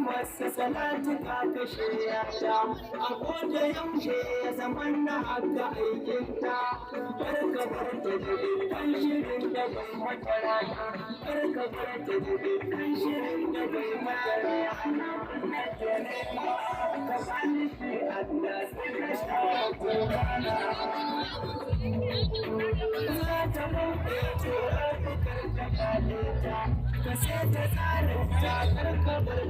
masa salatu ka kashe yata a koda yaushe ya zaman na haka aikinta karka bar ta kan shirin da bai mata rana karka bar ta kan shirin da bai mata rana ka bani shi Allah sai ka shawo rana za ta mutu tura karka kale ta ka sai ta tsara ta karka bar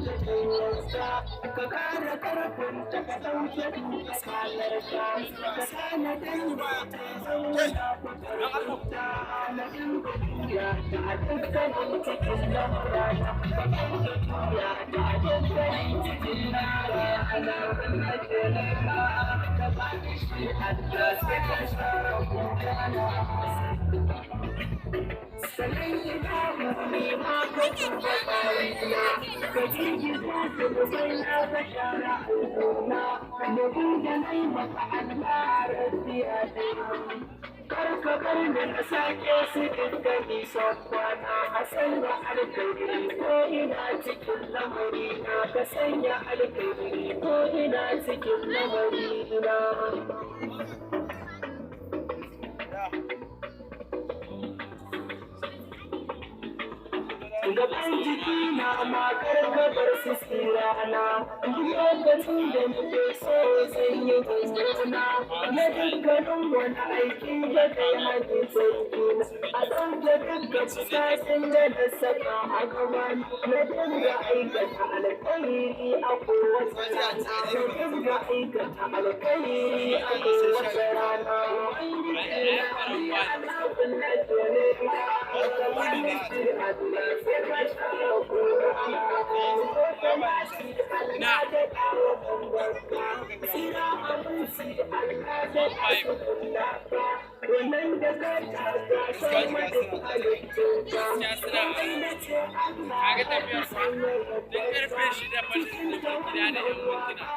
ta ka kara karfin ta ka ɗauke duka salarta ka sana dangi ta zauna kutarta na ingiliya ta a dukkanin cikin lamurana ka ɗauke tuya ta a dukkanin cikin lamurana ana wanda ke lalla ka ba ni shi Allah sai ka shara kukana sannan ina ne ma ko kuma kawai ka jirgin sai na ga shara al'umma da buga nai maka al'arar siyasa karka bar da na sake su dinga nisan kwana a sanya alkairi ko ina cikin lamari na ka sanya alkairi ko ina cikin lamari na gaban jiki na makar gabar su tsirana lokacin da muke so zai yi gungurna na dukkanin wani aiki da kai hajji sauki a ɗauke dukkan bukatun da na saka a gaba na dinga aikata alkhairi a kowace rana na dinga aikata alkhairi a kowace rana wannan da ka taka sai mata kaga tafiyar fa duk karfe 6 fa da gida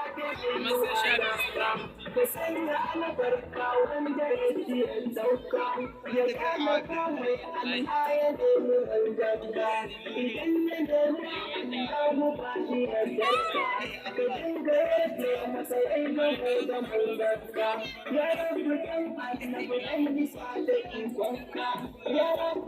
da yan mintuna amma sai sha biyu sura ka sanya albarka wanda yake dauka ya kama kawai Allah ya nemi aljanna idan ya nemi Allah ba shi aljanna ka dinga yadda masa aibin da manzanka ya rabu dan annabi dan bisa da ikonka ya rabu